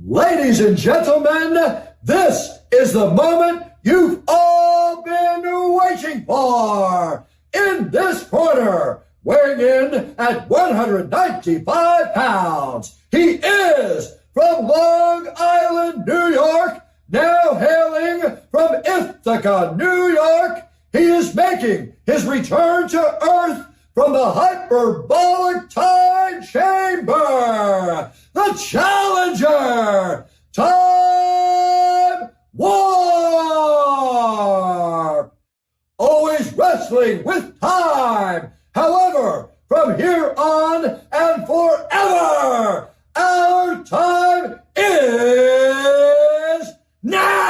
Ladies and gentlemen, this is the moment you've all been waiting for. In this corner, weighing in at 195 pounds, he is from Long Island, New York, now hailing from Ithaca, New York. He is making his return to Earth from the hyperbolic time chamber, the challenger, Time Warp. Always wrestling with time. However, from here on and forever, our time is now.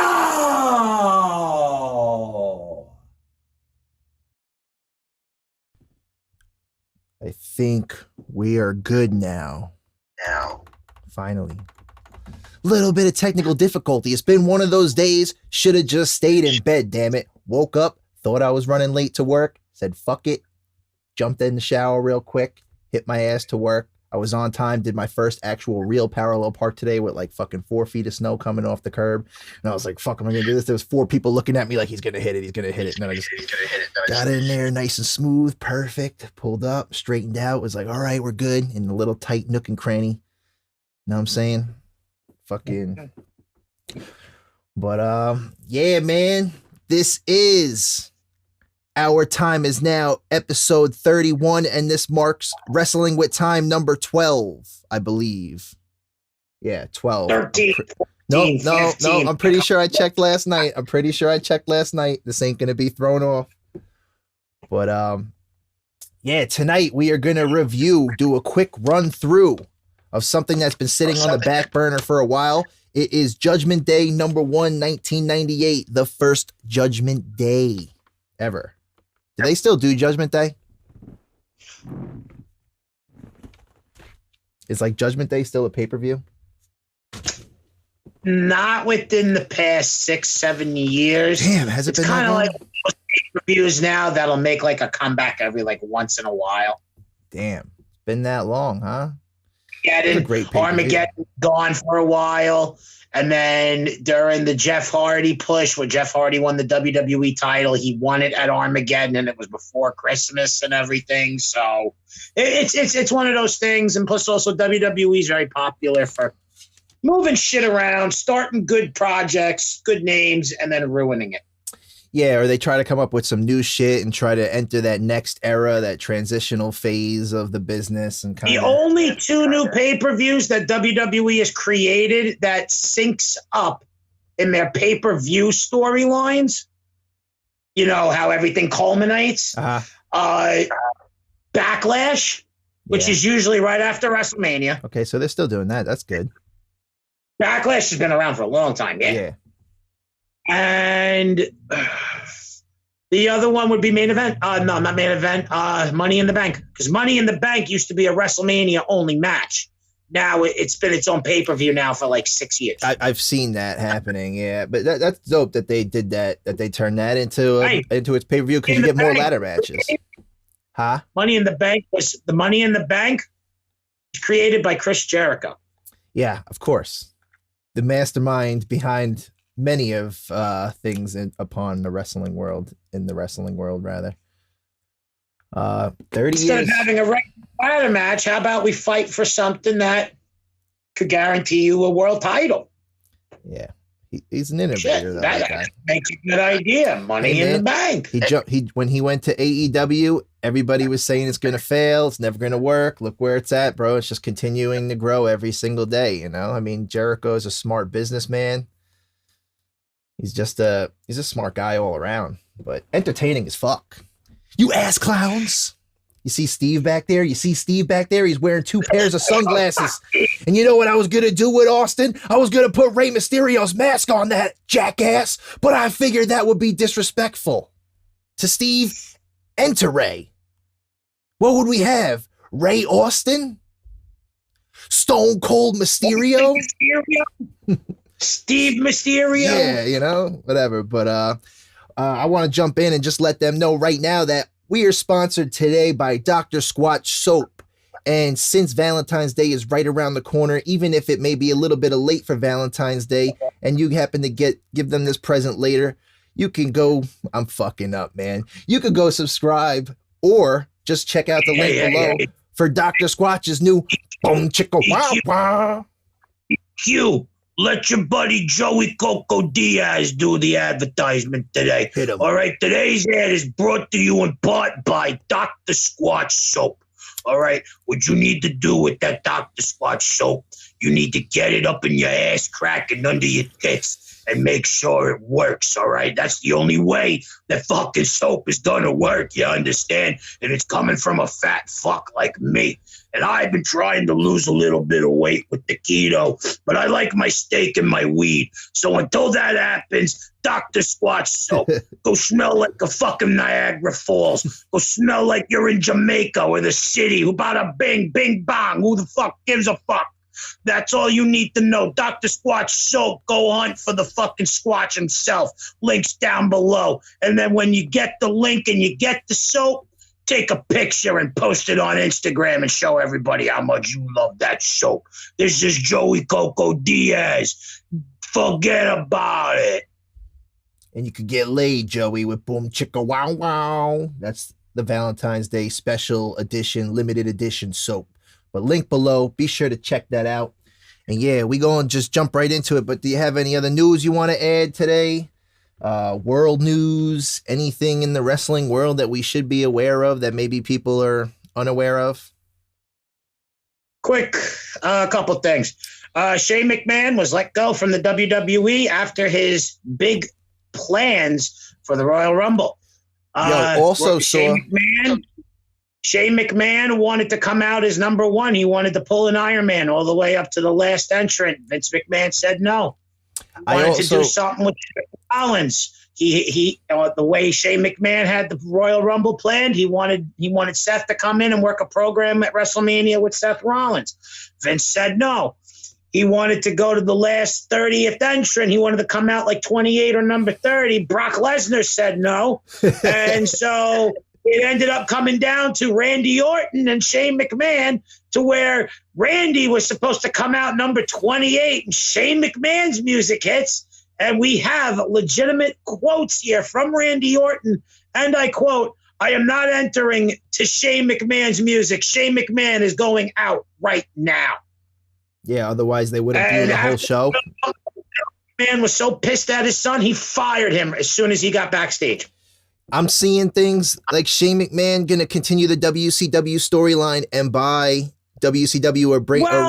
I think we are good now. Finally. Little bit of technical difficulty. It's been one of those days. Should have just stayed in bed, damn it. Woke up, thought I was running late to work. Said, fuck it. Jumped in the shower real quick. Hit my ass to work. I was on time. Did my first actual real parallel park today with like fucking 4 feet of snow coming off the curb. And I was like, fuck, am I going to do this? There was 4 people looking at me like, he's going to hit it. He's going to hit it. And then I just got in there nice and smooth. Perfect. Pulled up, straightened out. Was like, all right, we're good. In a little tight nook and cranny. You know what I'm saying? Fucking. But, yeah, man, this is Our Time Is Now, episode 31, and this marks Wrestling with Time number 12, I believe. Yeah, 12. 13, 14, No, 15. I'm pretty sure I checked last night. This ain't gonna be thrown off. But yeah, tonight we are gonna do a quick run through of something that's been sitting on the back burner for a while. It is Judgment Day number 1, 1998, the first Judgment Day ever. Do they still do Judgment Day? Is like Judgment Day still a pay-per-view? Not within the past 6-7 years. Damn, has it been kind that of long? like most pay-per-views now that'll make like a comeback every like once in a while. Damn, it's been that long, huh? Armageddon, It's a great pay-per-view. Armageddon gone for a while. And then during the Jeff Hardy push, where Jeff Hardy won the WWE title, he won it at Armageddon, and it was before Christmas and everything. So it's one of those things. And plus, also WWE is very popular for moving shit around, starting good projects, good names, and then ruining it. Yeah, or they try to come up with some new shit and try to enter that next era, that transitional phase of the business. And kind The of only 2 new pay-per-views that WWE has created that syncs up in their pay-per-view storylines, you know, how everything culminates. Backlash, which is usually right after WrestleMania. Okay, so they're still doing that. That's good. Backlash has been around for a long time, yeah. And the other one would be Main Event. No, not Main Event. Money in the Bank. Because Money in the Bank used to be a WrestleMania only match. Now it's been its own pay-per-view now for like 6 years. I've seen that happening, yeah. But that's dope that they did that they turned that into its pay-per-view because you get more ladder matches. Huh? Money in the Bank was created by Chris Jericho. Yeah, of course. The mastermind behind many of things upon the wrestling world, rather. 30 Instead years. of having a regular ladder match, how about we fight for something that could guarantee you a world title? Yeah, he's an innovator. That guy. makes a good idea. Money in the Bank. When he went to AEW, everybody was saying it's gonna fail, it's never gonna work. Look where it's at, bro. It's just continuing to grow every single day. You know, I mean, Jericho is a smart businessman. He's a smart guy all around, but entertaining as fuck. You ass clowns. You see Steve back there? He's wearing 2 pairs of sunglasses. And you know what I was going to do with Austin? I was going to put Rey Mysterio's mask on that jackass, but I figured that would be disrespectful to Steve and to Rey. What would we have? Ray Austin? Stone Cold Mysterio? Steve Mysterio. Yeah, you know, whatever. But I want to jump in and just let them know right now that we are sponsored today by Dr. SQUATCH Soap. And since Valentine's Day is right around the corner, even if it may be a little bit of late for Valentine's Day and you happen to give them this present later, you can go, I'm fucking up, man. You could go subscribe or just check out the link below for Dr. Squatch's new Boom Chicka Wow Wow. Q, let your buddy Joey Coco Diaz do the advertisement today. Hit him. All right, today's ad is brought to you in part by Dr. Squatch Soap. All right, what you need to do with that Dr. Squatch Soap, you need to get it up in your ass crack and under your tits and make sure it works, all right? That's the only way that fucking soap is gonna work, you understand? And it's coming from a fat fuck like me. And I've been trying to lose a little bit of weight with the keto, but I like my steak and my weed. So until that happens, Dr. Squatch Soap, go smell like a fucking Niagara Falls. Go smell like you're in Jamaica or the city. Who bada bing, bing, bong. Who the fuck gives a fuck? That's all you need to know. Dr. Squatch Soap, go hunt for the fucking Squatch himself. Links down below. And then when you get the link and you get the soap, take a picture and post it on Instagram and show everybody how much you love that soap. This is Joey Coco Diaz. Forget about it. And you could get laid, Joey, with Boom Chicka Wow Wow. That's the Valentine's Day special edition, limited edition soap. But link below. Be sure to check that out. And yeah, we go and just jump right into it. But do you have any other news you want to add today? World news, anything in the wrestling world that we should be aware of that maybe people are unaware of? Quick, a couple things. Shane McMahon was let go from the WWE after his big plans for the Royal Rumble. Also Shane McMahon wanted to come out as number one. He wanted to pull an Iron Man all the way up to the last entrant. Vince McMahon said no. Wanted to do something with Rollins. He the way Shane McMahon had the Royal Rumble planned, he wanted Seth to come in and work a program at WrestleMania with Seth Rollins. Vince said no. He wanted to go to the last 30th entrant. He wanted to come out like 28 or number 30. Brock Lesnar said no. And so it ended up coming down to Randy Orton and Shane McMahon, to where Randy was supposed to come out number 28 and Shane McMahon's music hits. And we have legitimate quotes here from Randy Orton. And I quote, "I am not entering to Shane McMahon's music. Shane McMahon is going out right now." Yeah, otherwise they wouldn't do the whole show. Man was so pissed at his son, he fired him as soon as he got backstage. I'm seeing things like Shane McMahon going to continue the WCW storyline and buy WCW or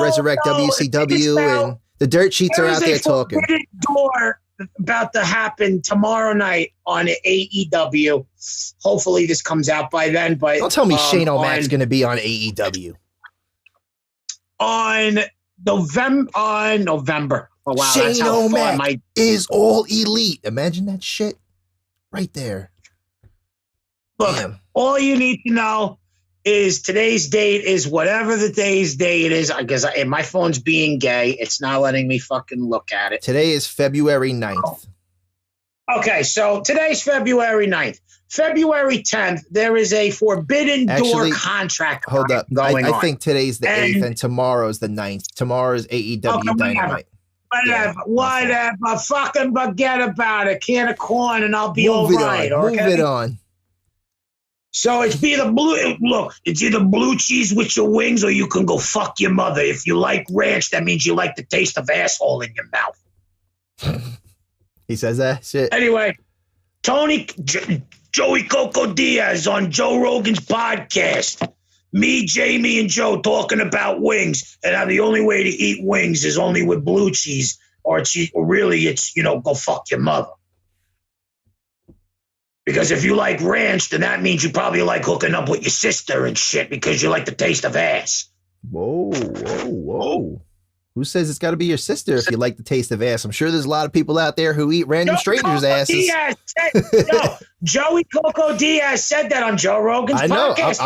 resurrect WCW, and the dirt sheets are out there talking. Door about to happen tomorrow night on AEW. Hopefully this comes out by then. But don't tell me Shane O'Mac's going to be on AEW on November. Oh wow, Shane O'Mac is all elite. Imagine that shit right there. Look, all you need to know is today's date is whatever the day's date is. I guess my phone's being gay. It's not letting me fucking look at it. Today is February 9th. Okay, so today's February 9th. February 10th, there is a Forbidden Door contract. Hold up. I think today's the 8th and tomorrow's the 9th. Tomorrow's AEW Dynamite. Whatever. Fucking forget about it. Can of corn and I'll be all right. Move it on. So it's either blue cheese with your wings, or you can go fuck your mother. If you like ranch, that means you like the taste of asshole in your mouth. He says that shit. Anyway, Joey Coco Diaz on Joe Rogan's podcast. Me, Jamie, and Joe talking about wings and how the only way to eat wings is only with blue cheese, or really it's go fuck your mother. Because if you like ranch, then that means you probably like hooking up with your sister and shit because you like the taste of ass. Whoa. Who says it's got to be your sister if you like the taste of ass? I'm sure there's a lot of people out there who eat random strangers' asses. Joey Coco Diaz said that on Joe Rogan's podcast.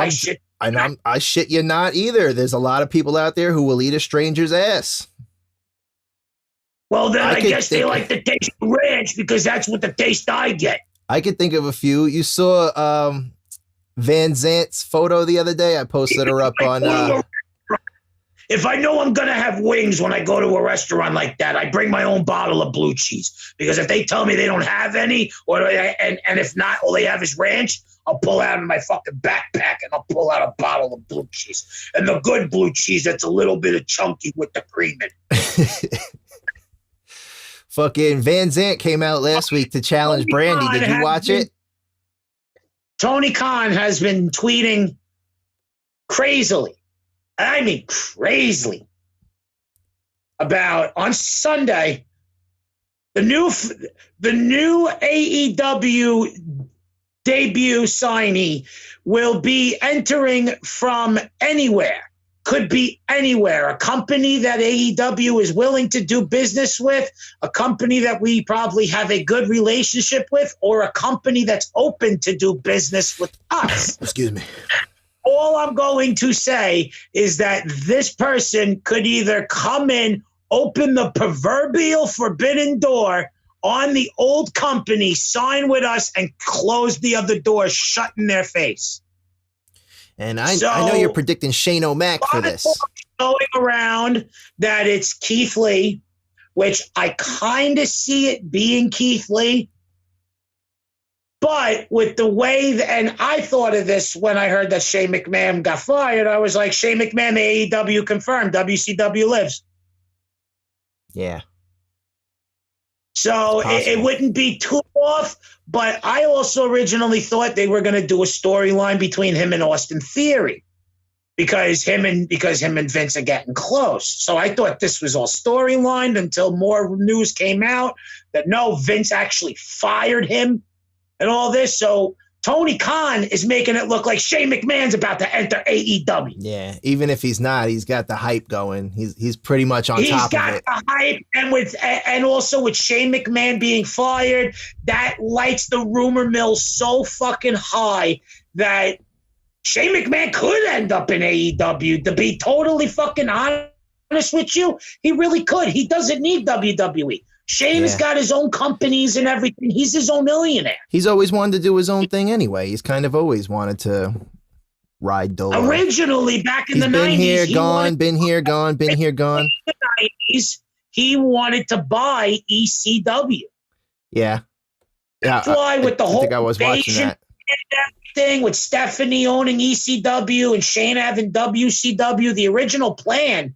I shit you not either. There's a lot of people out there who will eat a stranger's ass. Well, then I guess they like the taste of ranch because that's what the taste I get. I could think of a few. You saw Van Zant's photo the other day. I posted her up on If I know I'm going to have wings when I go to a restaurant like that, I bring my own bottle of blue cheese. Because if they tell me they don't have any, and if not, all they have is ranch, I'll pull out of my fucking backpack and I'll pull out a bottle of blue cheese. And the good blue cheese that's a little bit of chunky with the cream in it. Fucking Van Zant came out last week to challenge Brandy. Did you watch it? Tony Khan has been tweeting crazily. I mean, crazily. About on Sunday, the new AEW debut signee will be entering from anywhere. Could be anywhere. A company that AEW is willing to do business with, a company that we probably have a good relationship with, or a company that's open to do business with us. Excuse me. All I'm going to say is that this person could either come in, open the proverbial forbidden door on the old company, sign with us, and close the other door, shut in their face. And I know you're predicting Shane O'Mac for this. Going around that it's Keith Lee, which I kind of see it being Keith Lee. But with the way, and I thought of this when I heard that Shane McMahon got fired, I was like, Shane McMahon, the AEW confirmed, WCW lives. Yeah. So it wouldn't be too off, but I also originally thought they were going to do a storyline between him and Austin Theory because him and Vince are getting close. So I thought this was all storylined until more news came out that no, Vince actually fired him and all this. So Tony Khan is making it look like Shane McMahon's about to enter AEW. Yeah, even if he's not, he's got the hype going. He's pretty much on top of it. He's got the hype, and also with Shane McMahon being fired, that lights the rumor mill so fucking high that Shane McMahon could end up in AEW. To be totally fucking honest with you, he really could. He doesn't need WWE. Shane has got his own companies and everything. He's his own millionaire. He's always wanted to do his own thing anyway. He's kind of always wanted to ride Dolo. Originally, back in the 90s. Been here, gone. In the 90s, he wanted to buy ECW. Yeah. That's why with the whole I was watching that thing with Stephanie owning ECW and Shane having WCW, the original plan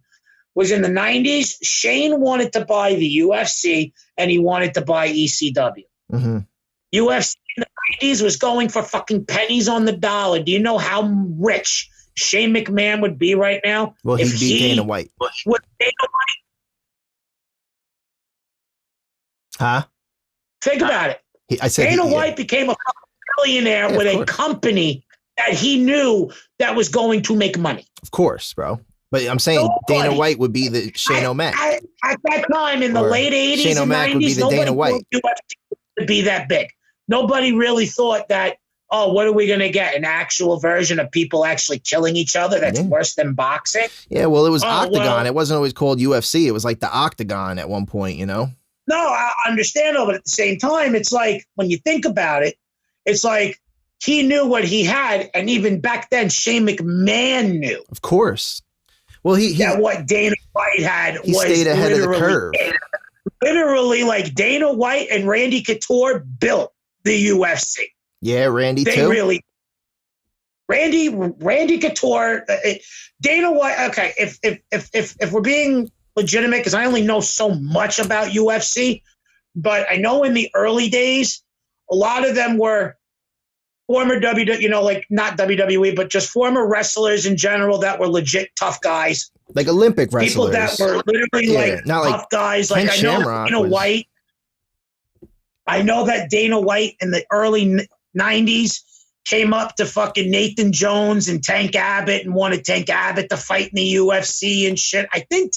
was in the 90s. Shane wanted to buy the UFC and he wanted to buy ECW. Mm-hmm. UFC in the 90s was going for fucking pennies on the dollar. Do you know how rich Shane McMahon would be right now? Well, he'd be Dana White. With Dana White. Huh? Think about it. Dana White became a billionaire with a company that he knew that was going to make money. Of course, bro. But I'm saying Dana White would be the Shane O'Mac. At that time, in the late 80s Shane O'Mac and 90s, nobody Dana White would be that big. Nobody really thought that, oh, what are we going to get? An actual version of people actually killing each other that's worse than boxing? Yeah, well, it was Octagon. Well, it wasn't always called UFC. It was like the Octagon at one point, you know? No, I understand, but at the same time, it's like, when you think about it, it's like he knew what he had, and even back then, Shane McMahon knew. Of course. Well, what Dana White had was stayed ahead of the curve. Literally, like Dana White and Randy Couture built the UFC. Yeah, Randy too. Randy Couture, Dana White. Okay, if we're being legitimate, because I only know so much about UFC, but I know in the early days, a lot of them were former like not WWE, but just former wrestlers in general that were legit tough guys. Like Olympic wrestlers. People that were literally not tough guys. Like I know Dana White. I know that Dana White in the early 90s came up to fucking Nathan Jones and Tank Abbott and wanted Tank Abbott to fight in the UFC and shit. I think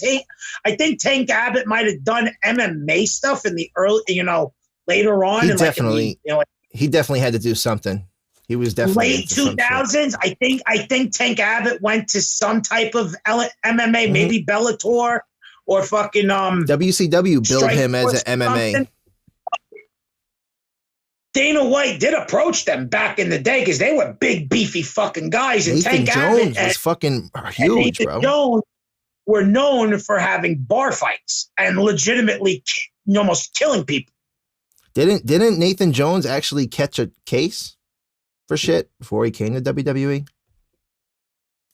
Tank Abbott might have done MMA stuff in the early, later on. He definitely had to do something. He was definitely late 2000s. I think Tank Abbott went to some type of MMA, maybe Bellator or fucking WCW billed him as an MMA. Something. Dana White did approach them back in the day because they were big, beefy fucking guys. And Nathan Tank Jones Abbott was fucking huge, bro. Jones, were known for having bar fights and legitimately almost killing people. Didn't Nathan Jones actually catch a case for shit before he came to WWE?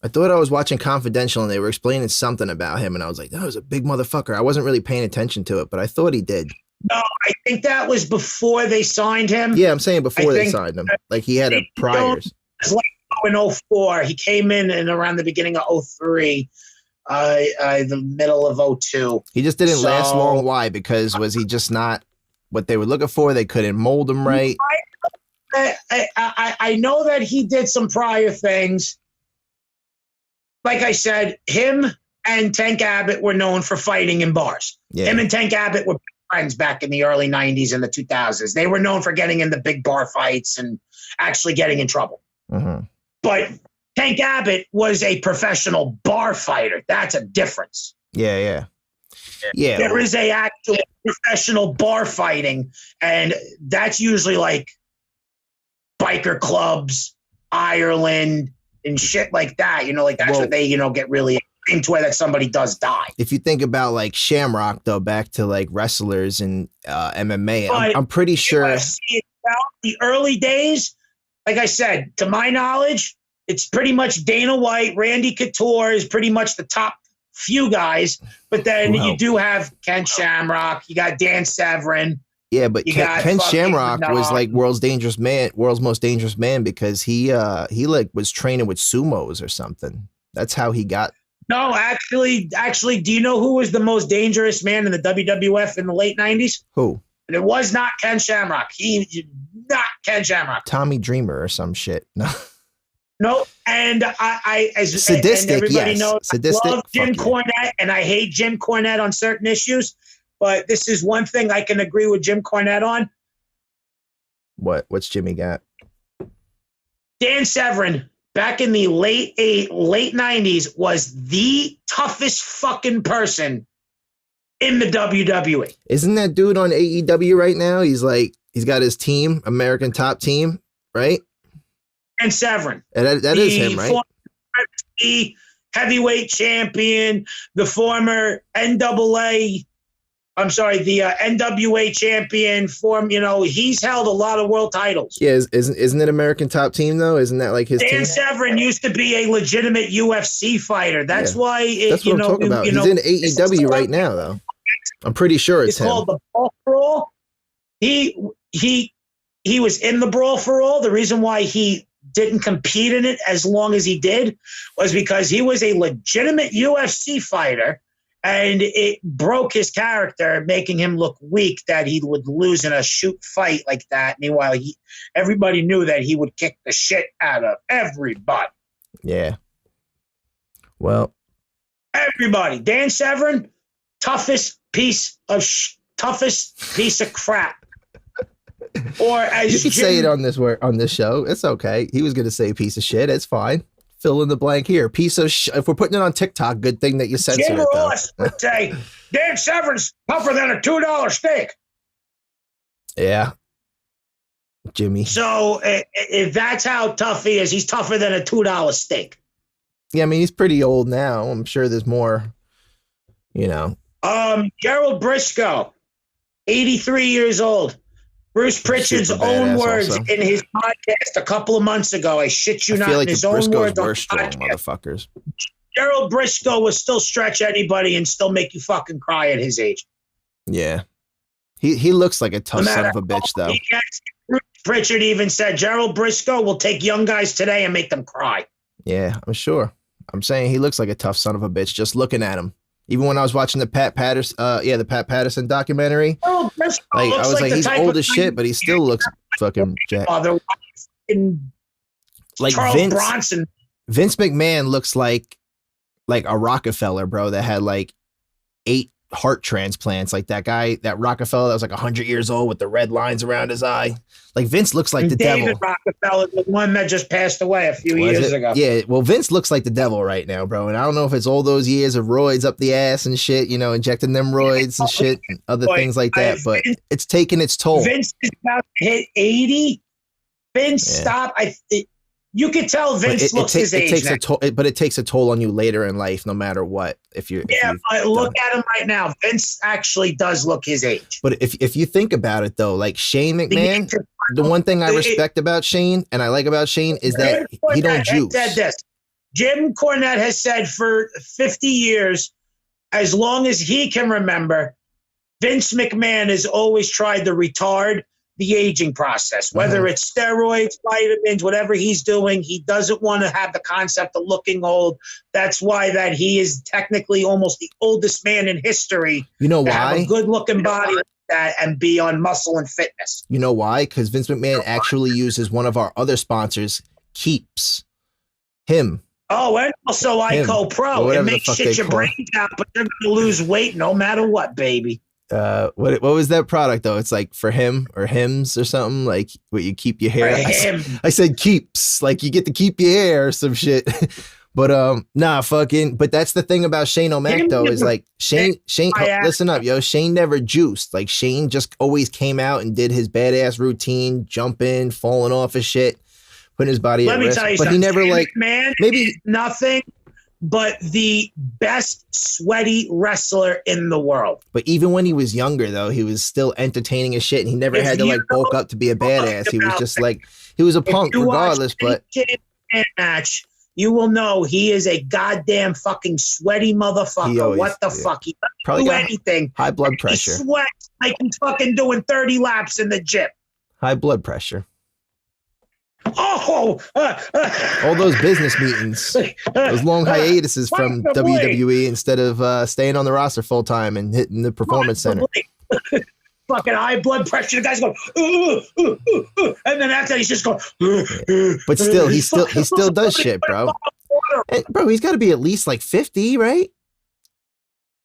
I thought I was watching Confidential and they were explaining something about him, and I was like, that was a big motherfucker. I wasn't really paying attention to it, but I thought he did. No, I think that was before they signed him. Yeah, I'm saying before they signed him. Like he had a priors. It was like in 04. He came in around the beginning of 03, the middle of 02. He just didn't last long. Why? Because was he just not what they were looking for? They couldn't mold him right. I know that he did some prior things. Like I said, him and Tank Abbott were known for fighting in bars. Yeah. Him and Tank Abbott were friends back in the early 90s and the 2000s. They were known for getting in the big bar fights and actually getting in trouble. Mm-hmm. But Tank Abbott was a professional bar fighter. That's a difference. Yeah. There is a actual professional bar fighting, and that's usually like biker clubs, Ireland, and shit like that. Like that's what they, get really into, where that somebody does die. If you think about like Shamrock, though, back to like wrestlers and MMA, I'm pretty sure the early days, like I said, to my knowledge, it's pretty much Dana White, Randy Couture is pretty much the top few guys, but then you do have Ken Shamrock, you got Dan Severn. Yeah, but Ken Shamrock was like world's most dangerous man because he like was training with sumos or something. That's how he got. No, actually, do you know who was the most dangerous man in the WWF in the late 90s? Who? And it was not Ken Shamrock. Not Ken Shamrock. Tommy Dreamer or some shit. No. No, and as Sadistic, and everybody yes. knows, Sadistic, I love Jim Cornette, and I hate Jim Cornette on certain issues. But this is one thing I can agree with Jim Cornette on. What's Jimmy got? Dan Severn, back in the late 90s, was the toughest fucking person in the WWE. Isn't that dude on AEW right now? He's got his team, American Top Team, right? And Severn. And that is him, right? The heavyweight champion, the former NWA champion. He's held a lot of world titles. Yeah, isn't it American Top Team though? Isn't that like his team? Dan Severn used to be a legitimate UFC fighter. That's why. That's what I'm talking about. He's in AEW right now, though. I'm pretty sure it's him. Called the Brawl for All. He was in the Brawl for All. The reason why he didn't compete in it as long as he did was because he was a legitimate UFC fighter, and it broke his character, making him look weak, that he would lose in a shoot fight like that. Meanwhile, everybody knew that he would kick the shit out of everybody. Yeah. Well, everybody. Dan Severn, toughest piece of crap. Or as you can say it on this show. It's okay. He was going to say piece of shit. It's fine. Fill in the blank here. Piece of if we're putting it on TikTok, good thing that you censored Jim it. Ross would say Dan Severn's tougher than a $2 steak. Yeah, Jimmy. So if that's how tough he is, he's tougher than a $2 steak. Yeah, I mean he's pretty old now. I'm sure there's more. Gerald Briscoe, 83 years old. Bruce Pritchard's own words also in his podcast a couple of months ago. I shit you not. Feel like in his own words were strong motherfuckers. Gerald Briscoe will still stretch anybody and still make you fucking cry at his age. Yeah. He looks like a tough son of a bitch, though. Bruce Pritchard even said Gerald Briscoe will take young guys today and make them cry. Yeah, I'm sure. I'm saying he looks like a tough son of a bitch just looking at him. Even when I was watching the Pat Patterson documentary, I was like he's old as shit, but he still looks fucking jacked. Like Charles Bronson. Vince McMahon looks like a Rockefeller, bro, that had like 8 heart transplants. Like that guy, that Rockefeller that was like 100 years old with the red lines around his eye. Like Vince looks like the devil. David Rockefeller, the one that just passed away a few years ago. Yeah, well, Vince looks like the devil right now, bro. And I don't know if it's all those years of roids up the ass and shit, injecting them roids and shit and other things like that. But it's taking its toll. Vince is about to hit 80. Vince, stop. You could tell Vince looks his age. But it takes a toll on you later in life, no matter what. But look at him right now. Vince actually does look his age. But if you think about it, though, like Shane McMahon, the one thing I respect about Shane and I like about Shane is that he don't juice. Said this. Jim Cornette has said for 50 years, as long as he can remember, Vince McMahon has always tried to retard the aging process, whether it's steroids, vitamins, whatever he's doing. He doesn't want to have the concept of looking old. That's why that he is technically almost the oldest man in history. You know why? Have a good looking body like that and be on Muscle and Fitness. You know why? Because Vince McMahon actually uses one of our other sponsors, Keeps. Him. Oh, and also ICO Pro. It makes shit your brains out, but you're going to lose weight no matter what, baby. What was that product though? It's like for him or hims or something, like what you keep your hair. I said keeps, like you get to keep your hair or some shit. But but that's the thing about Shane O'Mac though, is like Shane listen up, yo. Shane never juiced. Like Shane just always came out and did his badass routine, jumping, falling off his shit, putting his body at risk. But he never maybe nothing but the best sweaty wrestler in the world. But even when he was younger, though, he was still entertaining as shit, and he never had to bulk up to be a badass. He was just he was a punk regardless. But match, you will know he is a goddamn fucking sweaty motherfucker. What the fuck? He doesn't do anything. High blood pressure. He sweats like he's fucking doing 30 laps in the gym. High blood pressure. All those business meetings, those long hiatuses from WWE instead of staying on the roster full time and hitting the performance center. Fucking high blood pressure. The guy's going, and then after that, he's just going. But still, he still does shit, bro. And, bro, he's got to be at least like 50, right?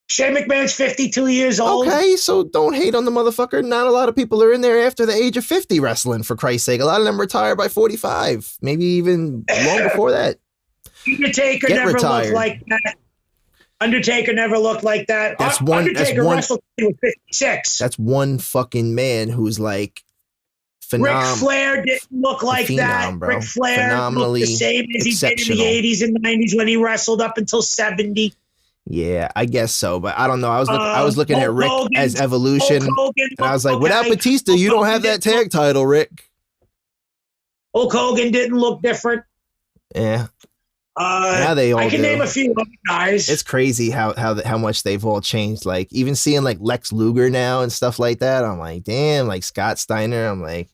Shane McMahon's 52 years old. Okay, so don't hate on the motherfucker. Not a lot of people are in there after the age of 50 wrestling, for Christ's sake. A lot of them retire by 45, maybe even long before that. Undertaker never looked like that. Undertaker never looked like that. Undertaker wrestled when he was 56. That's one fucking man who's like phenomenal. Ric Flair didn't look like that. Bro. Ric Flair looked the same as he did in the 80s and 90s when he wrestled up until 70. Yeah, I guess so, but I don't know. I was looking at Rick as Evolution, and I was like, without Batista, you don't have that tag title, Rick. Hulk Hogan didn't look different. Yeah. Now they all I can name a few other guys. It's crazy how much they've all changed. Like even seeing like Lex Luger now and stuff like that. I'm like, damn. Like Scott Steiner. I'm like,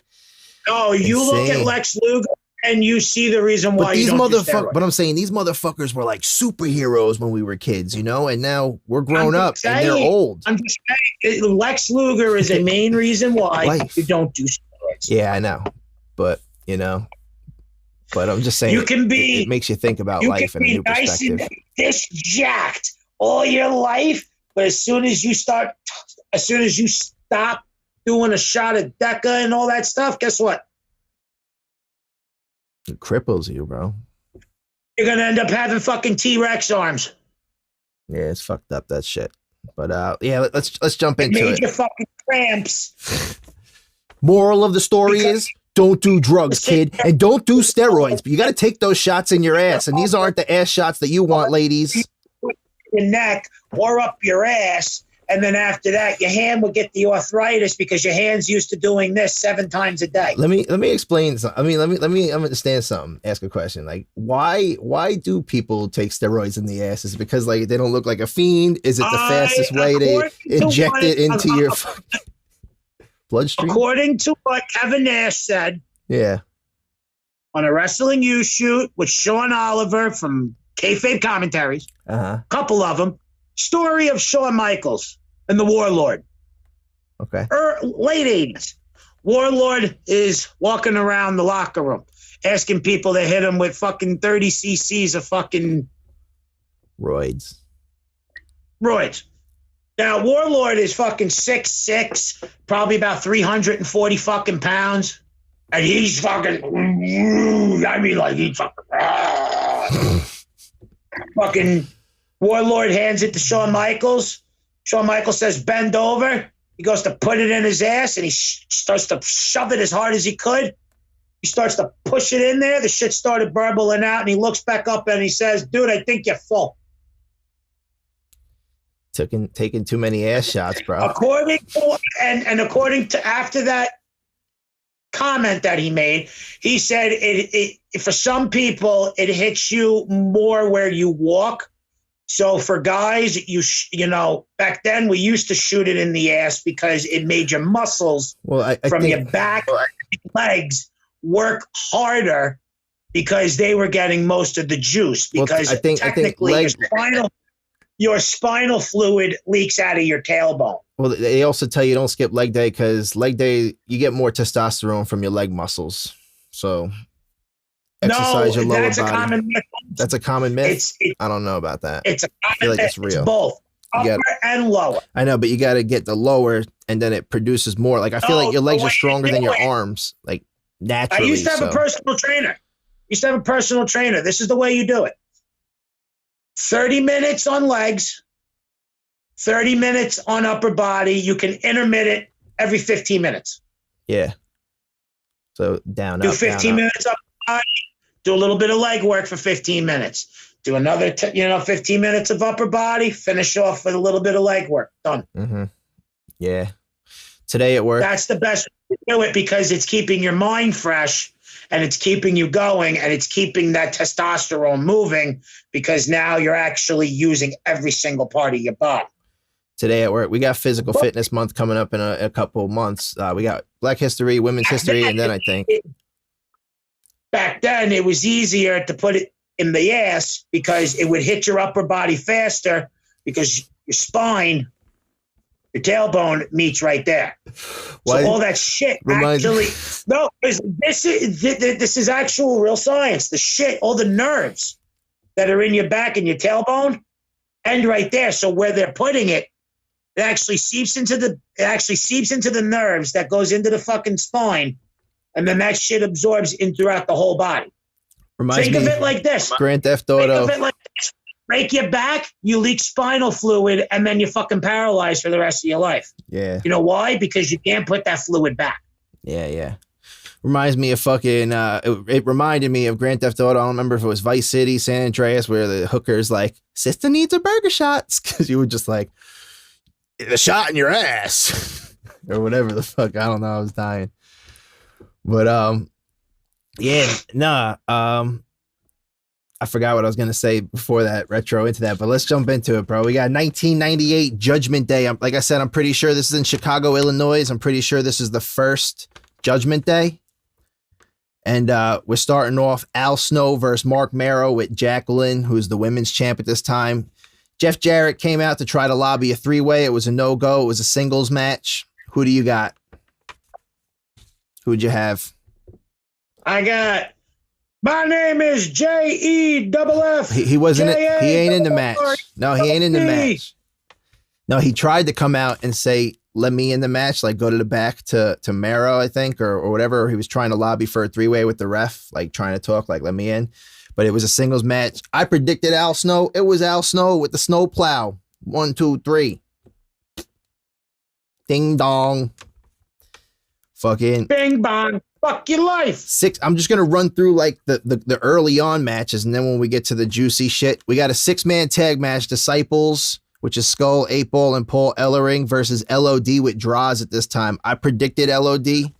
oh, you look at Lex Luger. And you see the reason why these motherfuckers. But I'm saying these motherfuckers were like superheroes when we were kids, you know, and now we're grown up and they're old. I'm just saying, Lex Luger is a main reason why you don't do steroids. Yeah, I know, but I'm just saying you can be. It makes you think about life in a new perspective. And this jacked all your life, but as soon as you stop doing a shot at Deca and all that stuff, guess what? It cripples you, bro. You're gonna end up having fucking T-Rex arms. Yeah, it's fucked up, that shit. But let's jump into it. Made your fucking cramps. Moral of the story is don't do drugs, kid, and don't do steroids. But you got to take those shots in your ass, and these aren't the ass shots that you want, ladies. Your neck or up your ass. And then after that, your hand will get the arthritis because your hand's used to doing this 7 times a day. Let me explain something. I mean, let me understand something. Ask a question. Like, why do people take steroids in the ass? Is it because like they don't look like a fiend? Is it the fastest way to inject it into your bloodstream? According to what Kevin Nash said, yeah, on a Wrestling U shoot with Sean Oliver from Kayfabe Commentaries, a couple of them. Story of Shawn Michaels and the Warlord. Okay. Late 80s. Warlord is walking around the locker room asking people to hit him with fucking 30 cc's of fucking roids. Now, Warlord is fucking 6'6", probably about 340 fucking pounds. And he's fucking, I mean, like he's fucking, fucking Warlord hands it to Shawn Michaels. Shawn Michaels says, bend over. He goes to put it in his ass, and he starts to shove it as hard as he could. He starts to push it in there. The shit started burbling out, and he looks back up and he says, "Dude, I think you're full." Taking too many ass shots, bro. According to after that comment that he made, he said it for some people it hits you more where you walk. So for guys, you know, back then we used to shoot it in the ass because it made your muscles from your back and legs work harder because they were getting most of the juice. Because technically your spinal fluid leaks out of your tailbone. Well, they also tell you don't skip leg day because leg day you get more testosterone from your leg muscles. So exercise your lower body. That's a common myth. I don't know about that. It's a common I feel like myth. it's real. It's both upper and lower. I know, but you got to get the lower, and then it produces more. Like I feel like your legs are stronger than your arms, like naturally. I used to have a personal trainer. This is the way you do it. 30 minutes on legs, 30 minutes on upper body. You can intermittent every 15 minutes. Yeah. So down, do up, 15 minutes up body, do a little bit of leg work for 15 minutes. Do another 15 minutes of upper body, finish off with a little bit of leg work. Done. Mm-hmm. Yeah. Today at work. That's the best way to do it because it's keeping your mind fresh. And it's keeping you going, and it's keeping that testosterone moving because now you're actually using every single part of your body. Today at work, we got Physical Fitness Month coming up in a couple of months. We got Black History, Women's History, and then I think back then it was easier to put it in the ass because it would hit your upper body faster because your spine, your tailbone meets right there. So all that shit actually no. This is actual real science. The shit, all the nerves that are in your back and your tailbone, end right there. So where they're putting it, it actually seeps into the nerves that goes into the fucking spine, and then that shit absorbs in throughout the whole body. Think of it like this. Grand Theft Auto. Think of it like this. Break your back, you leak spinal fluid, and then you're fucking paralyzed for the rest of your life. Yeah. You know why? Because you can't put that fluid back. Yeah. Reminds me of fucking, it reminded me of Grand Theft Auto. I don't remember if it was Vice City, San Andreas, where the hooker's like, sister needs a burger shots. Because you were just like, a shot in your ass. Or whatever the fuck. I don't know. I was dying. But, I forgot what I was going to say before that retro into that, but let's jump into it, bro. We got 1998 Judgment Day. Like I said, I'm pretty sure this is in Chicago, Illinois. I'm pretty sure this is the first Judgment Day. And we're starting off Al Snow versus Mark Mero with Jacqueline, who's the women's champ at this time. Jeff Jarrett came out to try to lobby a three-way. It was a no-go. It was a singles match. Who do you got? Who'd you have? I got... My name is Jeff. He wasn't. He ain't in the match. No, he ain't in the match. No, he tried to come out and say, "Let me in the match." Like go to the back to Mero, I think, or whatever. He was trying to lobby for a three-way with the ref, like trying to talk, like "Let me in." But it was a singles match. I predicted Al Snow. It was Al Snow with the snow plow. 1, 2, 3. Ding dong. Fucking bing bong. Fuck your life. 6. I'm just gonna run through like the early on matches, and then when we get to the juicy shit, we got a 6-man tag match: Disciples, which is Skull, 8-Ball, and Paul Ellering versus LOD with Draws at this time. I predicted LOD. It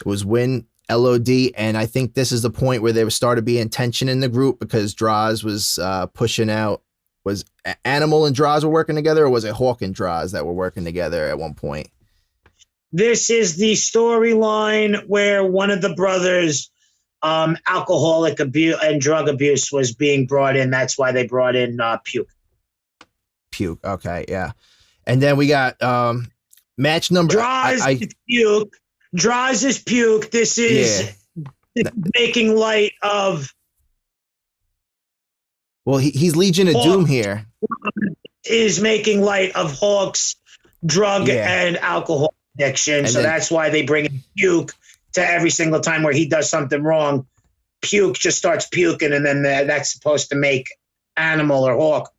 was win LOD, and I think this is the point where there started being tension in the group because Draws was pushing out. Was Animal and Draws were working together, or was it Hawk and Draws that were working together at one point? This is the storyline where one of the brothers, alcoholic abuse and drug abuse was being brought in. That's why they brought in Puke. Puke. Okay. Yeah. And then we got match number. Draws is Puke. Draws is Puke. This is making light of. Well, he's Legion of Doom here. Is making light of Hawk's drug and alcohol addiction, and so that's why they bring in Puke to every single time where he does something wrong. Puke just starts puking, and then that's supposed to make Animal or Hawk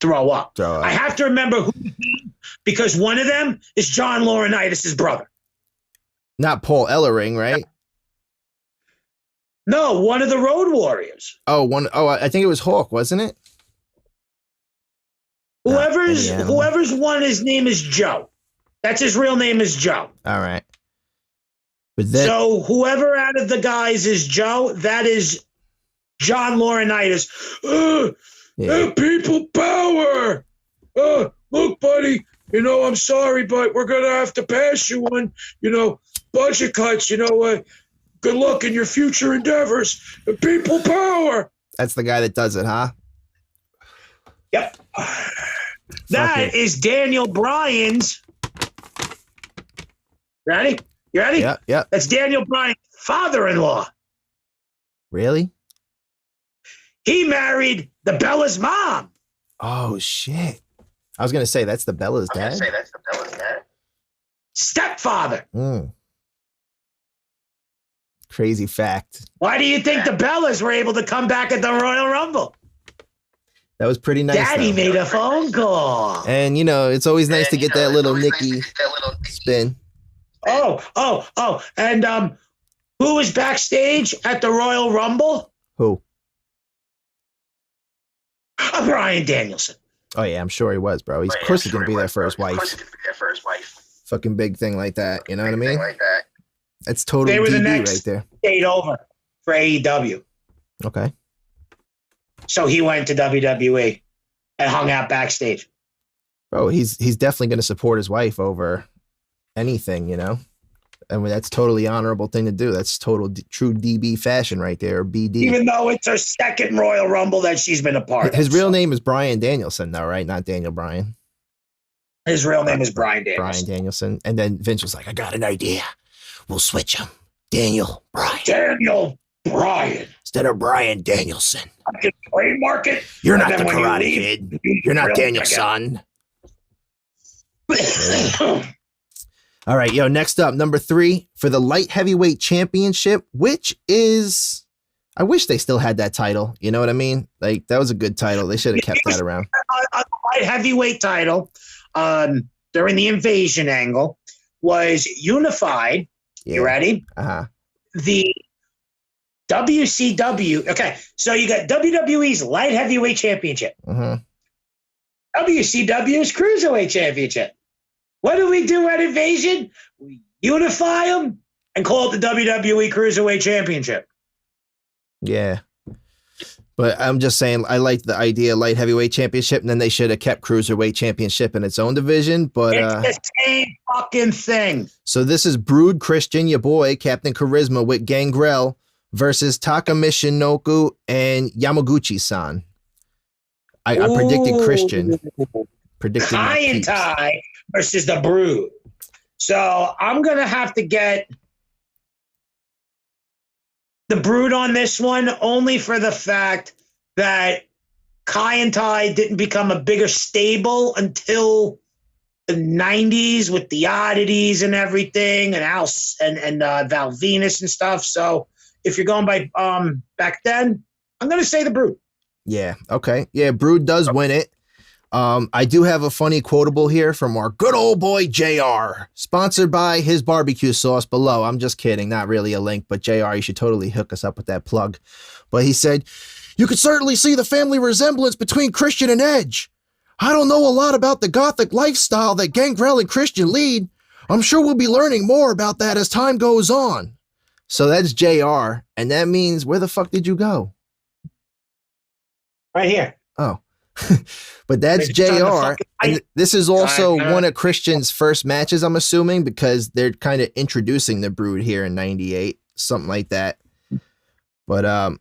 throw up. I have to remember who, because one of them is John Laurinaitis' brother. Not Paul Ellering, right? No, one of the Road Warriors. Oh, I think it was Hawk, wasn't it? Whoever's won, his name is Joe. That's his real name is Joe. All right. But so whoever out of the guys is Joe, that is John Laurinaitis. People power. Look, buddy, I'm sorry, but we're going to have to pass you on, budget cuts, good luck in your future endeavors. People power. That's the guy that does it, huh? Yep. That is Daniel Bryan's. Ready? You ready? Yeah. That's Daniel Bryan's father-in-law. Really? He married the Bella's mom. Oh, shit. I was going to say, that's the Bella's dad? Stepfather. Crazy fact. Why do you think the Bellas were able to come back at the Royal Rumble? That was pretty nice. Daddy made a phone call. And, it's always nice to get that little Nikki spin. Oh. And who was backstage at the Royal Rumble? Who? Bryan Danielson. Oh, yeah, I'm sure he was, bro. Of course he's going to be there for his wife. Fucking big thing like that. You know what I mean? That's totally they were the DB next right there. Stayed over for AEW. Okay. So he went to WWE and hung out backstage. Bro, he's definitely going to support his wife over anything, I mean, that's totally honorable thing to do. That's true DB fashion right there, or BD. Even though it's her second Royal Rumble that she's been a part of. His real name is Bryan Danielson, though, right? Not Daniel Bryan. His real name is Bryan Danielson. Bryan Danielson. And then Vince was like, I got an idea. We'll switch him. Daniel Bryan. Instead of Bryan Danielson. I can trademark it. You're not the Karate Kid. You're not Daniel's son. All right, next up, number 3 for the light heavyweight championship, which is, I wish they still had that title. You know what I mean? Like, that was a good title. They should have kept that around. A light heavyweight title during the invasion angle was unified. Yeah. You ready? Uh-huh. The WCW. Okay, so you got WWE's light heavyweight championship. Uh-huh. WCW's cruiserweight championship. What do we do at Invasion? We unify them and call it the WWE Cruiserweight Championship. Yeah. But I'm just saying, I like the idea of light heavyweight championship, and then they should have kept cruiserweight championship in its own division. But it's the same fucking thing. So this is Brood Christian, your boy, Captain Charisma with Gangrel versus Taka Michinoku and Yamaguchi-san. I predicted Christian. Predicted Kai and Ty versus the Brood. So I'm going to have to get the Brood on this one, only for the fact that Kai and Ty didn't become a bigger stable until the 90s with the oddities and everything, and Val Venus and stuff. So if you're going by back then, I'm going to say the Brood. Yeah. Okay. Yeah. Brood does win it. I do have a funny quotable here from our good old boy JR, sponsored by his barbecue sauce below. I'm just kidding. Not really a link, but JR, you should totally hook us up with that plug. But he said, you could certainly see the family resemblance between Christian and Edge. I don't know a lot about the gothic lifestyle that Gangrel and Christian lead. I'm sure we'll be learning more about that as time goes on. So that's JR. And that means, where the fuck did you go? Right here. Oh. But that's JR. And this is also one of Christian's first matches, I'm assuming, because they're kind of introducing the Brood here in 98, something like that. But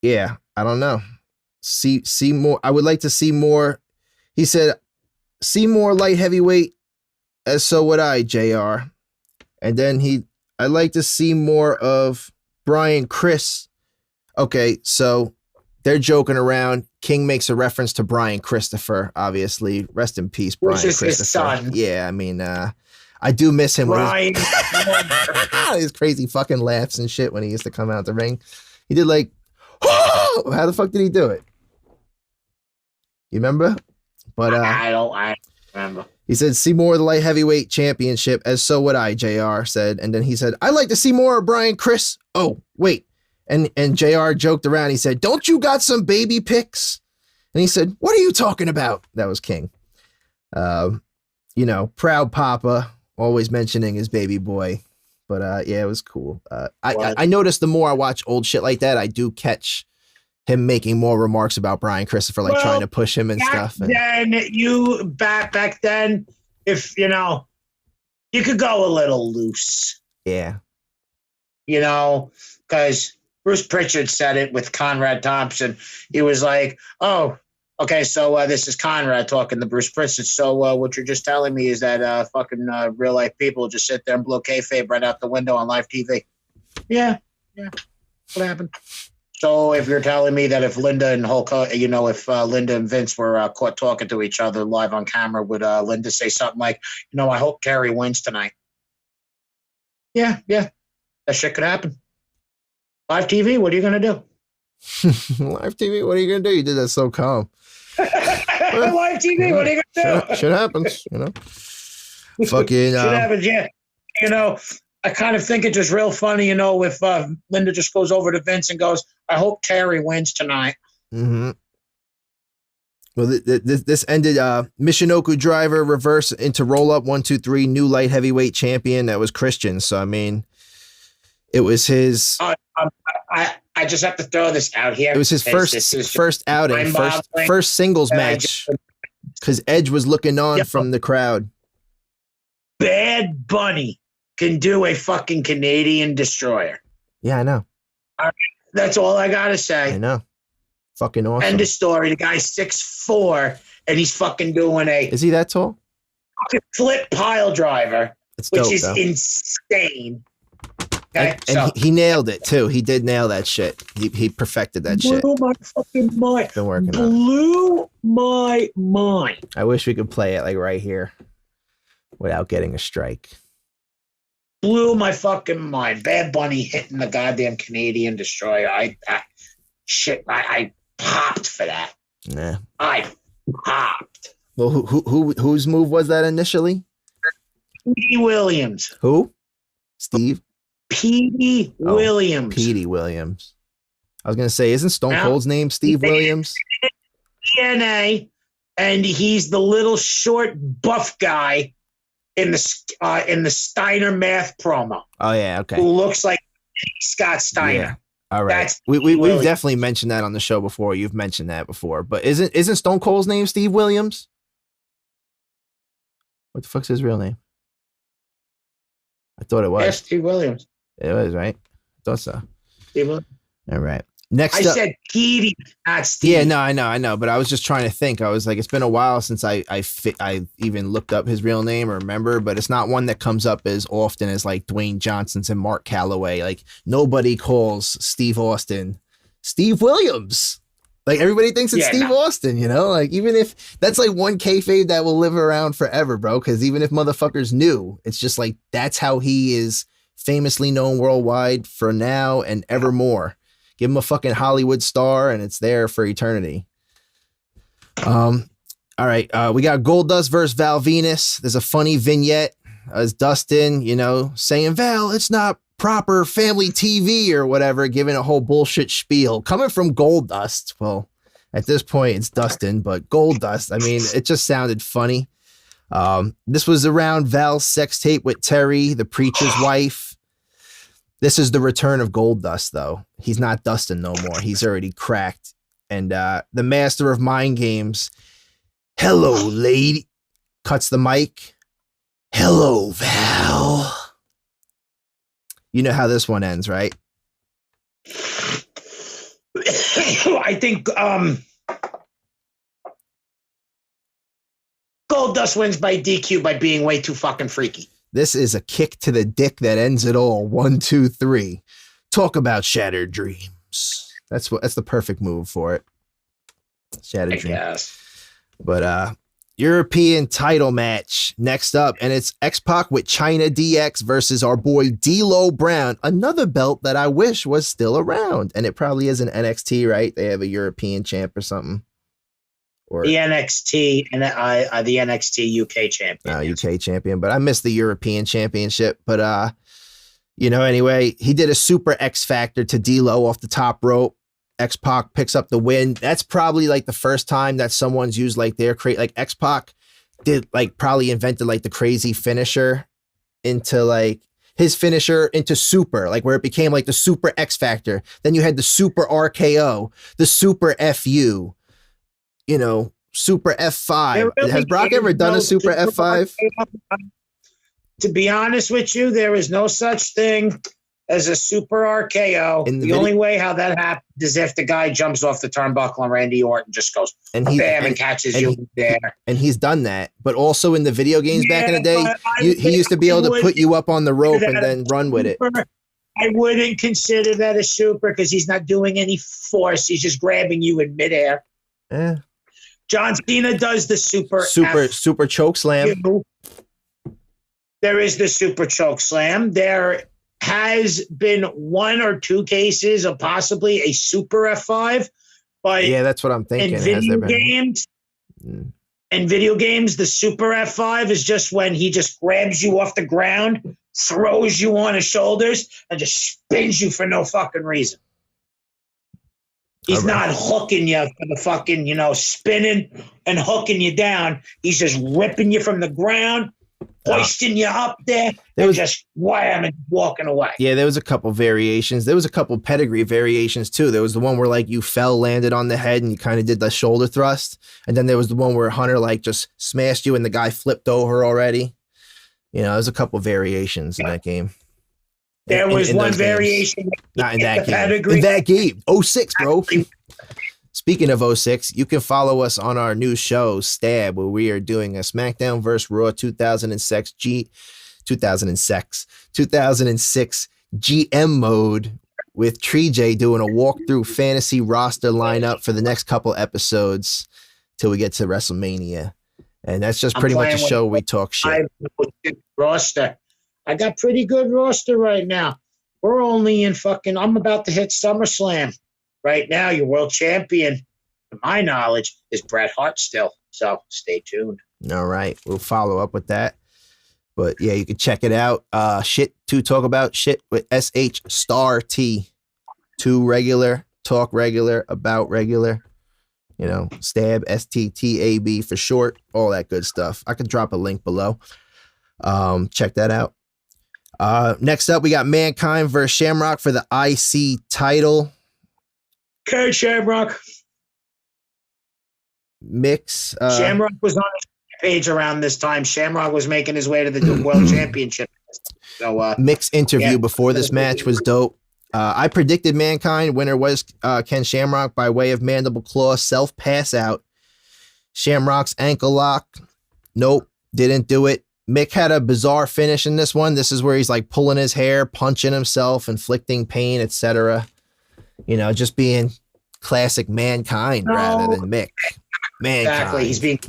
yeah, I don't know. See more. I would like to see more. He said, see more light heavyweight, as so would I, JR. And then I'd like to see more of Brian Chris. Okay, so they're joking around. King makes a reference to Brian Christopher, obviously. Rest in peace, Brian Christopher. His son. Yeah, I mean, I do miss him. Brian. His crazy fucking laughs and shit when he used to come out the ring. He did like, oh! How the fuck did he do it? You remember? But I don't remember. He said, see more of the light heavyweight championship, as so would I, JR said. And then he said, I'd like to see more of Brian Chris. Oh, wait. And JR joked around. He said, don't you got some baby pics? And he said, what are you talking about? That was King. You know, proud papa, always mentioning his baby boy. But yeah, it was cool. I noticed the more I watch old shit like that, I do catch him making more remarks about Brian Christopher, like trying to push him and stuff. Then back then, if you know, you could go a little loose. Yeah. You know, because Bruce Pritchard said it with Conrad Thompson. He was like, "Oh, okay, so this is Conrad talking to Bruce Pritchard. So what you're just telling me is that fucking real life people just sit there and blow kayfabe right out the window on live TV." Yeah. What happened? So if you're telling me that if Linda and Hulk, if Linda and Vince were caught talking to each other live on camera, would Linda say something like, I hope Terry wins tonight? Yeah, that shit could happen. Live TV, what are you going to do? Live TV, what are you going to do? You did that so calm. Live TV, what are you going to do? Shit happens, Fucking. Shit happens, yeah. I kind of think it's just real funny, if Linda just goes over to Vince and goes, I hope Terry wins tonight. Mm-hmm. Well, this ended Michinoku driver reverse into roll up 1, 2, 3 new light heavyweight champion. That was Christian. So, I mean, it was his. I just have to throw this out here. It was his first outing, first singles match, because Edge was looking on from the crowd. Bad Bunny can do a fucking Canadian destroyer. Yeah, I know. That's all I gotta say. I know. Fucking awesome. End of story. The guy's 6'4", and he's fucking doing Is he that tall? Flip pile driver, which is though. Insane. Okay, and he nailed it too. He did nail that shit. He perfected that shit. Blew my fucking mind. Been working Blew my mind. I wish we could play it like right here without getting a strike. Blew my fucking mind. Bad Bunny hitting the goddamn Canadian destroyer. I popped for that. Nah. I popped. Well, whose move was that initially? Petey Williams. Who? Steve? Petey Williams. Petey Williams. I was gonna say, isn't Stone Cold's name Steve Williams? DNA, and he's the little short buff guy in the Steiner math promo. Oh yeah, okay. Who looks like Scott Steiner. Yeah. All right. We've definitely mentioned that on the show before. You've mentioned that before. But isn't Stone Cold's name Steve Williams? What the fuck's his real name? I thought it was. Yeah, Steve Williams. It was, right? I thought so. Steve Williams. All right. Next I up, said Petey, not Steve. Yeah, no, I know. But I was just trying to think. I was like, it's been a while since I even looked up his real name or remember, but it's not one that comes up as often as like Dwayne Johnson's and Mark Calloway. Like nobody calls Steve Austin Steve Williams. Like everybody thinks it's Steve Austin, like even if that's like one kayfabe that will live around forever, bro. Cause even if motherfuckers knew, it's just like, that's how he is famously known worldwide for now and evermore. Give him a fucking Hollywood star and it's there for eternity. All right. We got Goldust versus Val Venus. There's a funny vignette as Dustin, saying, Val, it's not proper family TV or whatever, giving a whole bullshit spiel coming from Goldust. Well, at this point it's Dustin, but Goldust, I mean, it just sounded funny. This was around Val's sex tape with Terry, the preacher's wife. This is the return of Goldust, though. He's not Dustin no more. He's already cracked. And the master of mind games, hello, lady, cuts the mic. Hello, Val. You know how this one ends, right? I think Goldust wins by DQ by being way too fucking freaky. This is a kick to the dick that ends it all. 1, 2, 3. Talk about shattered dreams. That's the perfect move for it. Shattered dreams. Yes. But European title match next up, and it's X-Pac with China DX versus our boy D'Lo Brown. Another belt that I wish was still around, and it probably is an NXT, right? They have a European champ or something. Or the NXT and the NXT UK champion. UK champion, but I missed the European championship. But anyway, he did a super X Factor to D'Lo off the top rope. X-Pac picks up the win. That's probably like the first time that someone's used like their like X-Pac did like probably invented like the crazy finisher into like his finisher into super, like where it became like the super X Factor. Then you had the super RKO, the super FU, super F5. Really Has Brock ever done a super F5? To be honest with you, there is no such thing as a super RKO. The only way how that happens is if the guy jumps off the turnbuckle and Randy Orton just goes and catches you there. And he's done that. But also in the video games back in the day, he used to be able to put you up on the rope and then run with it. I wouldn't consider that a super because he's not doing any force. He's just grabbing you in midair. Yeah. John Cena does the super choke slam. There is the super choke slam. There has been 1 or 2 cases of possibly a super F5, but yeah, that's what I'm thinking. In video games, the super F5 is just when he just grabs you off the ground, throws you on his shoulders, and just spins you for no fucking reason. He's not hooking you for the fucking, spinning and hooking you down. He's just ripping you from the ground, hoisting you up there, and just wham and walking away. Yeah, there was a couple variations. There was a couple pedigree variations too. There was the one where like you fell, landed on the head, and you kind of did the shoulder thrust. And then there was the one where Hunter like just smashed you and the guy flipped over already. There's a couple variations in that game. There was one variation. Not in that game. In that game. 06, bro. Speaking of 06, you can follow us on our new show, Stab, where we are doing a SmackDown vs. Raw 2006 GM mode with Tree J doing a walkthrough fantasy roster lineup for the next couple episodes till we get to WrestleMania. And that's just pretty much a show we talk shit. Roster. I got pretty good roster right now. We're only in I'm about to hit SummerSlam. Right now, your world champion, to my knowledge, is Bret Hart still. So stay tuned. All right. We'll follow up with that. But yeah, you can check it out. Shit to talk about shit with SH Star T. 2 regular, talk regular, about regular. Stab, STTAB for short, all that good stuff. I could drop a link below. Check that out. Next up, we got Mankind versus Shamrock for the IC title. Okay, Shamrock. Mix. Shamrock was on his page around this time. Shamrock was making his way to the World Championship. So, Mix interview before this match was dope. I predicted Mankind. Winner was Ken Shamrock by way of mandible claw self pass out. Shamrock's ankle lock. Nope, didn't do it. Mick had a bizarre finish in this one. This is where he's like pulling his hair, punching himself, inflicting pain, etc. Just being classic Mankind rather than Mick. Mankind. Exactly. He's being.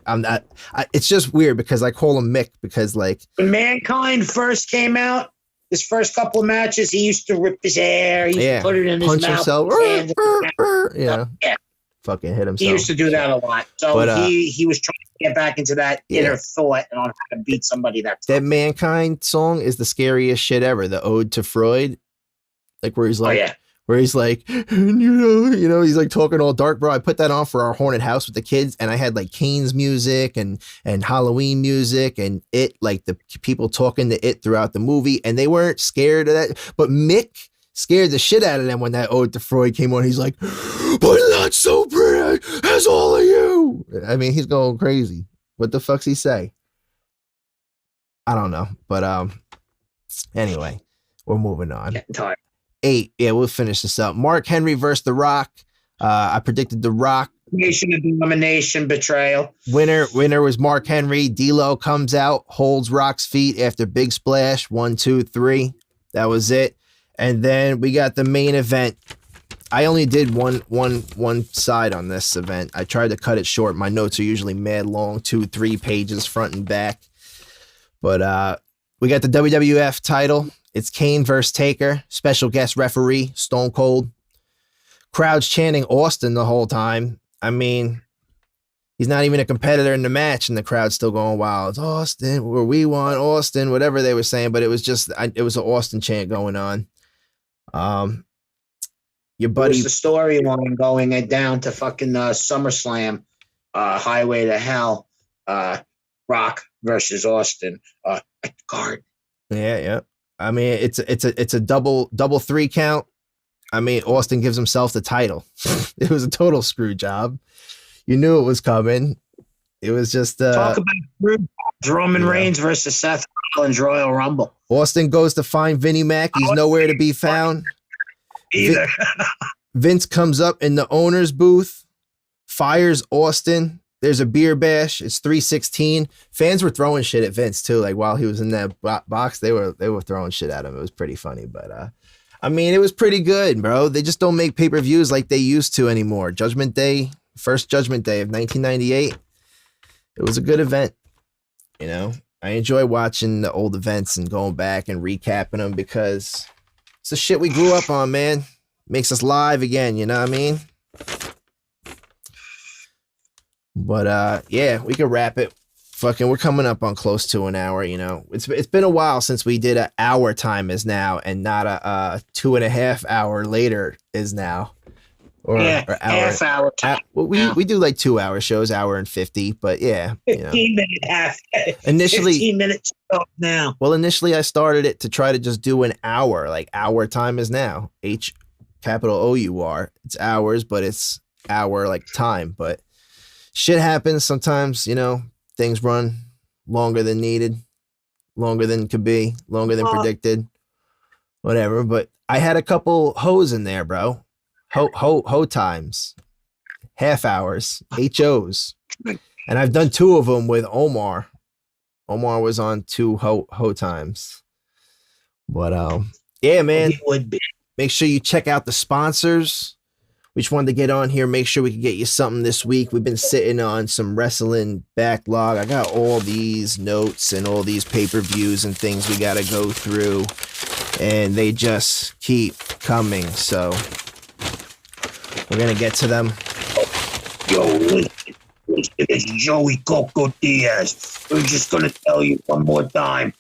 I'm not. It's just weird because I call him Mick because like when Mankind first came out, his first couple of matches, he used to rip his hair. He used to put it in his mouth. Fucking hit himself. He used to do that a lot. So but, he was trying to get back into that inner thought and on how to beat somebody that Mankind song is the scariest shit ever. The Ode to Freud, like where he's like, he's like, he's like talking all dark, bro. I put that on for our haunted house with the kids, and I had like Kane's music and Halloween music and it, like the people talking to it throughout the movie, and they weren't scared of that. But Mick scared the shit out of them when that Ode to Freud came on. He's like, but not so pretty as all of you. I mean, he's going crazy. What the fuck's he say? I don't know. But anyway, we're moving on. Getting tired. 8. Yeah, we'll finish this up. Mark Henry versus The Rock. I predicted The Rock. Nation of Domination betrayal. Winner was Mark Henry. D'Lo comes out, holds Rock's feet after big splash. 1, 2, 3. That was it. And then we got the main event. I only did one side on this event. I tried to cut it short. My notes are usually mad long, 2-3 pages front and back. But we got the WWF title. It's Kane versus Taker. Special guest referee, Stone Cold. Crowds chanting Austin the whole time. I mean, He's not even a competitor in the match, and the crowd's still going wild. It's Austin, where we want Austin, whatever they were saying, but it was just it was an Austin chant going on. Your buddy, It was the storyline going down to fucking SummerSlam, Highway to Hell, Rock versus Austin at the Garden. yeah. I mean, it's a double 3 count. I mean, Austin gives himself the title. It was a total screw job. You knew it was coming. It was just Talk about Roman Reigns versus Seth Rollins Royal Rumble. Austin goes to find Vinnie Mac. He's nowhere to be found. Either. Vince comes up in the owner's booth, fires Austin. There's a beer bash. It's 3:16. Fans were throwing shit at Vince too. Like while he was in that box, they were throwing shit at him. It was pretty funny, but I mean, it was pretty good, bro. They just don't make pay-per-views like they used to anymore. Judgment Day, first Judgment Day of 1998. It was a good event. You know, I enjoy watching the old events and going back and recapping them because it's the shit we grew up on, man. Makes us live again, you know what I mean? But yeah, we could wrap it. Fucking, we're coming up on close to an hour, you know. It's been a while since we did a hour time is now and not a 2.5 hour later is now. Or hour. Half hour time. We do like 2 hour shows, hour and 50, but yeah. 15-minute half. Initially 15 minutes now. Well, initially I started it to try to just do an hour, like hour time is now. HOUR. It's hours, but it's hour like time. But shit happens sometimes, you know. Things run longer than needed, longer than could be, longer than predicted, whatever. But I had a couple hoes in there, bro. Ho times, half hours, HOs. And I've done 2 of them with Omar. Omar was on 2 ho times. But yeah, man. He would be. Make sure you check out the sponsors. We just wanted to get on here, make sure we could get you something this week. We've been sitting on some wrestling backlog. I got all these notes and all these pay-per-views and things we got to go through, and they just keep coming. So we're going to get to them. Yo, listen, it's Joey Coco Diaz. We're just going to tell you one more time.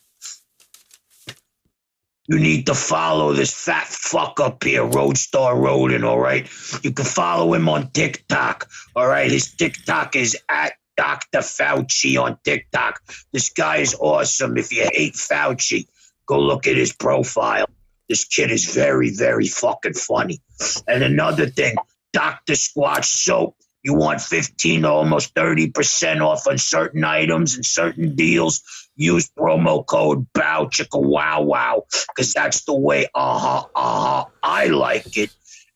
You need to follow this fat fuck up here, RoadStar Rhoden, all right? You can follow him on TikTok, all right? His TikTok is at Dr. Fauci on TikTok. This guy is awesome. If you hate Fauci, go look at his profile. This kid is very, very fucking funny. And another thing, Dr. SQUATCH soap. You want 15 to almost 30% off on certain items and certain deals. Use promo code BOW Chicka Wow Wow, because that's the way I like it.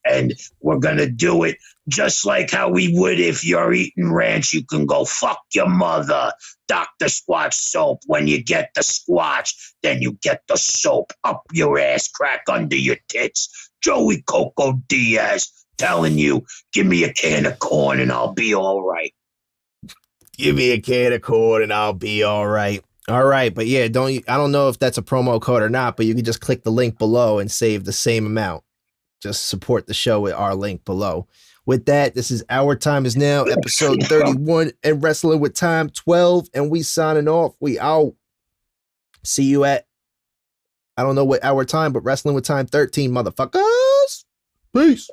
And we're going to do it just like how we would if you're eating ranch. You can go fuck your mother. Dr. SQUATCH soap. When you get the SQUATCH, then you get the soap up your ass crack under your tits. Joey Coco Diaz telling you, give me a can of corn and I'll be all right. Give me a can of corn and I'll be all right. All right, but yeah, I don't know if that's a promo code or not, but you can just click the link below and save the same amount. Just support the show with our link below. With that, this is Our Time Is Now, episode 31, and Wrestling with Time 12, and we signing off. We out. See you at, I don't know what hour time, but Wrestling with Time 13, motherfuckers. Peace.